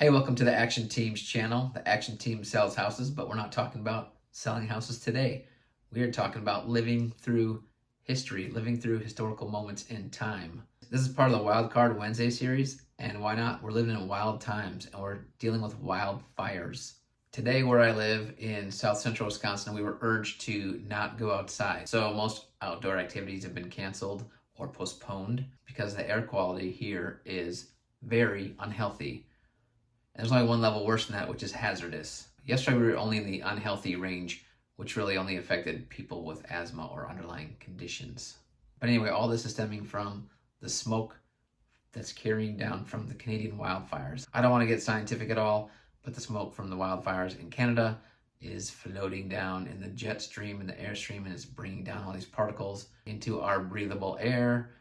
Hey, welcome to the Action Team's channel. The Action Team sells houses, but we're not talking about selling houses today. We are talking about living through history, living through historical moments in time. This is part of the Wild Card Wednesday series, and why not? We're living in wild times, and we're dealing with wildfires. Today, where I live in south central Wisconsin, we were urged to not go outside. So most outdoor activities have been canceled or postponed because the air quality here is very unhealthy. And there's only one level worse than that, which is hazardous. Yesterday we were only in the unhealthy range, which really only affected people with asthma or underlying conditions. But anyway, all this is stemming from the smoke that's carrying down from the Canadian wildfires. I don't want to get scientific at all, but the smoke from the wildfires in Canada is floating down in the jet stream and the airstream, and it's bringing down all these particles into our breathable air,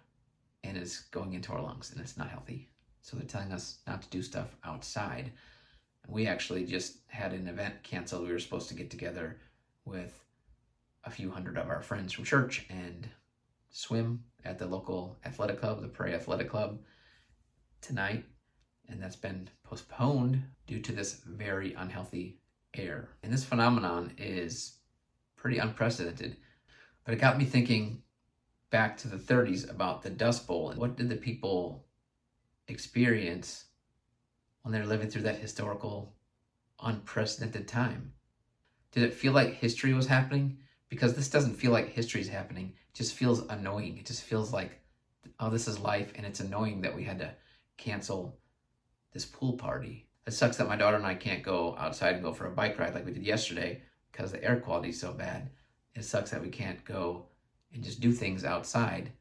and it's going into our lungs, and it's not healthy. So they're telling us not to do stuff outside. We actually just had an event canceled. We were supposed to get together with a few hundred of our friends from church and swim at the local athletic club, the Prairie Athletic Club, tonight. And that's been postponed due to this very unhealthy air. And this phenomenon is pretty unprecedented. But it got me thinking back to the 30s about the Dust Bowl. And what did the people experience when they're living through that historical, unprecedented time? Did it feel like history was happening? Because this doesn't feel like history is happening. It just feels annoying. It just feels like, oh, this is life, and it's annoying that we had to cancel this pool party. It sucks that my daughter and I can't go outside and go for a bike ride like we did yesterday because the air quality is so bad. It sucks that we can't go and just do things outside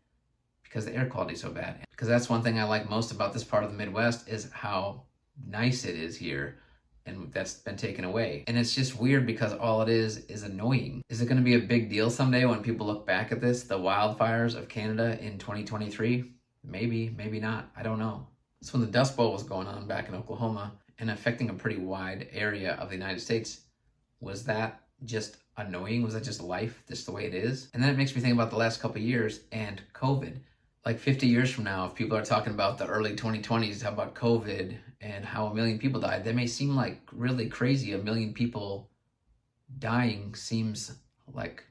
because the air quality is so bad. Because that's one thing I like most about this part of the Midwest is how nice it is here, and that's been taken away. And it's just weird because all it is annoying. Is it going to be a big deal someday when people look back at this, the wildfires of Canada in 2023? Maybe, maybe not. I don't know. So when the Dust Bowl was going on back in Oklahoma and affecting a pretty wide area of the United States, was that just annoying? Was that just life, just the way it is? And then it makes me think about the last couple of years and COVID. Like 50 years from now, if people are talking about the early 2020s, how about COVID and how 1 million people died, that may seem like really crazy. 1 million people dying seems like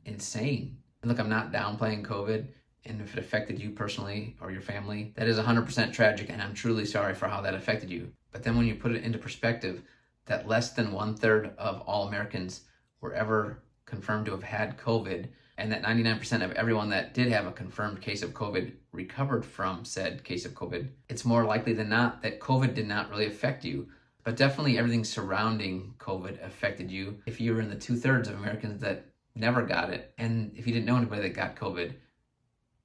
insane. And look, I'm not downplaying COVID, and if it affected you personally or your family, that is 100% tragic, and I'm truly sorry for how that affected you. But then when you put it into perspective, that less than 1/3 of all Americans were ever confirmed to have had COVID, and that 99% of everyone that did have a confirmed case of COVID recovered from said case of COVID, it's more likely than not that COVID did not really affect you. But definitely everything surrounding COVID affected you. If you were in the 2/3 of Americans that never got it, and if you didn't know anybody that got COVID,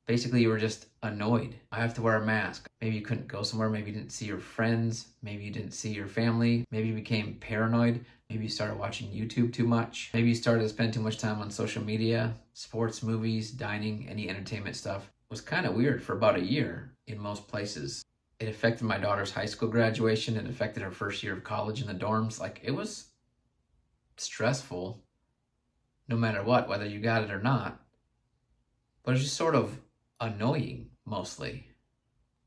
basically you were just annoyed. I have to wear a mask. Maybe you couldn't go somewhere. Maybe you didn't see your friends. Maybe you didn't see your family. Maybe you became paranoid. Maybe you started watching YouTube too much. Maybe you started to spend too much time on social media, sports, movies, dining, any entertainment stuff. It was kind of weird for about a year in most places. It affected my daughter's high school graduation. It affected her first year of college in the dorms. Like, it was stressful no matter what, whether you got it or not. But it's just sort of annoying mostly.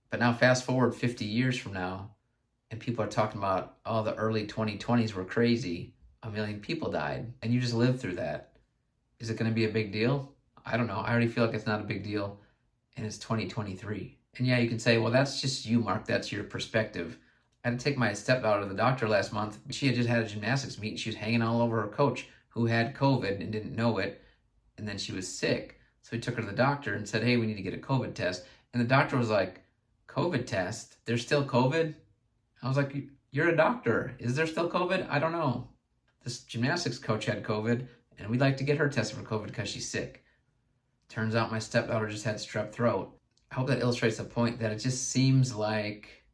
But now fast forward 50 years from now, and people are talking about, oh, the early 2020s were crazy. 1 million people died, and you just lived through that. Is it going to be a big deal? I don't know. I already feel like it's not a big deal, and it's 2023. And yeah, you can say, well, that's just you, Mark. That's your perspective. I had to take my stepdaughter to the doctor last month. She had just had a gymnastics meet. She was hanging all over her coach who had COVID and didn't know it, and then she was sick. So he took her to the doctor and said, hey, we need to get a COVID test. And the doctor was like, COVID test? There's still COVID? I was like, you're a doctor. Is there still COVID? I don't know. This gymnastics coach had COVID, and we'd like to get her tested for COVID because she's sick. Turns out my stepdaughter just had strep throat. I hope that illustrates the point that it just seems like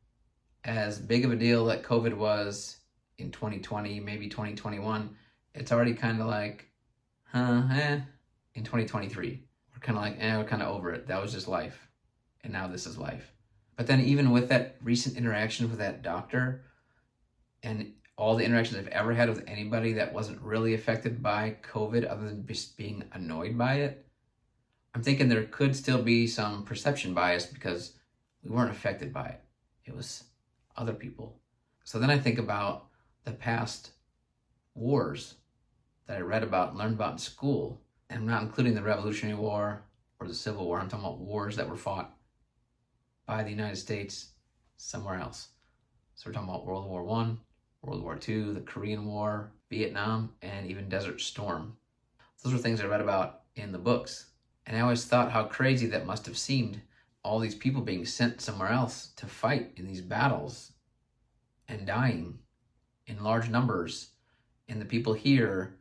as big of a deal that COVID was in 2020, maybe 2021, it's already kind of like, in 2023. We're kind of like, we're kind of over it. That was just life. And now this is life. But then even with that recent interaction with that doctor and all the interactions I've ever had with anybody that wasn't really affected by COVID other than just being annoyed by it, I'm thinking there could still be some perception bias because we weren't affected by it. It was other people. So then I think about the past wars that I read about and learned about in school. And I'm not including the Revolutionary War or the Civil War. I'm talking about wars that were fought by the United States somewhere else. So we're talking about World War I, World War II, the Korean War, Vietnam, and even Desert Storm. Those were things I read about in the books. And I always thought how crazy that must have seemed. All these people being sent somewhere else to fight in these battles and dying in large numbers. And the people here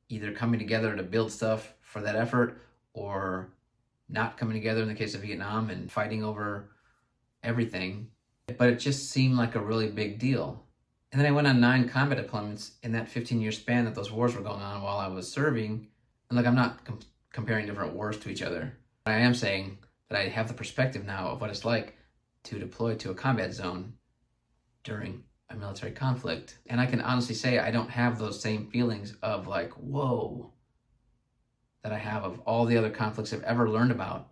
either coming together to build stuff for that effort or not coming together in the case of Vietnam and fighting over everything. But it just seemed like a really big deal. And then I went on 9 combat deployments in that 15-year span that those wars were going on while I was serving. And look, I'm not comparing different wars to each other. But I am saying that I have the perspective now of what it's like to deploy to a combat zone during a military conflict. And I can honestly say I don't have those same feelings of like, whoa, that I have of all the other conflicts I've ever learned about.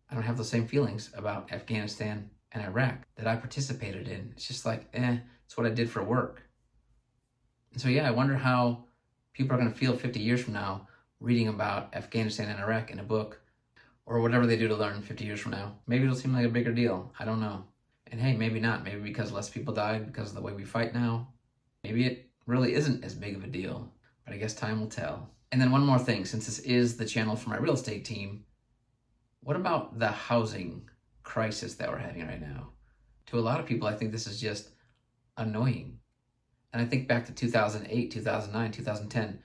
I don't have those same feelings about Afghanistan and Iraq that I participated in. It's just like, it's what I did for work. And so, yeah, I wonder how people are going to feel 50 years from now reading about Afghanistan and Iraq in a book or whatever they do to learn 50 years from now. Maybe it'll seem like a bigger deal. I don't know. And hey, maybe not. Maybe because less people died because of the way we fight now. Maybe it really isn't as big of a deal. But I guess time will tell. And then one more thing, since this is the channel for my real estate team, what about the housing crisis that we're having right now? To a lot of people, I think this is just annoying. And I think back to 2008, 2009, 2010.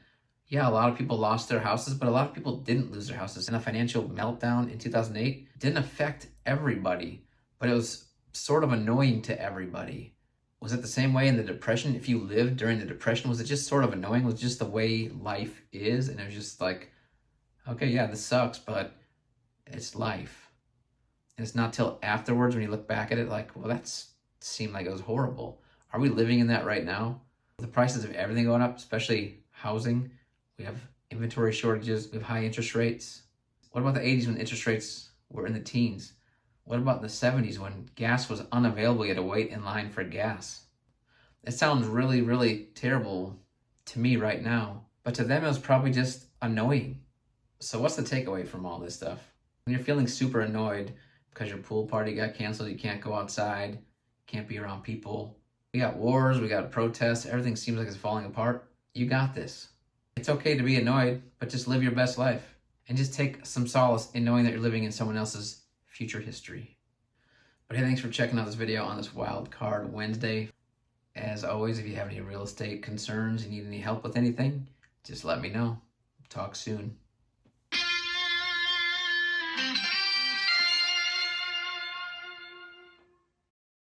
Yeah, a lot of people lost their houses, but a lot of people didn't lose their houses. And the financial meltdown in 2008 didn't affect everybody, but it was sort of annoying to everybody. Was it the same way in the Depression? If you lived during the Depression, was it just sort of annoying? Was it just the way life is? And it was just like, okay, yeah, this sucks, but it's life. And it's not till afterwards when you look back at it like, well, that seemed like it was horrible. Are we living in that right now? The prices of everything going up, especially housing. We have inventory shortages. We have high interest rates. What about the 80s when interest rates were in the teens? What about the 70s when gas was unavailable? You had to wait in line for gas. It sounds really, really terrible to me right now, but to them it was probably just annoying. So what's the takeaway from all this stuff? When you're feeling super annoyed because your pool party got canceled, you can't go outside, can't be around people. We got wars, we got protests, everything seems like it's falling apart. You got this. It's okay to be annoyed, but just live your best life. And just take some solace in knowing that you're living in someone else's future history. But hey, thanks for checking out this video on this Wild Card Wednesday. As always, if you have any real estate concerns, you need any help with anything, just let me know. Talk soon.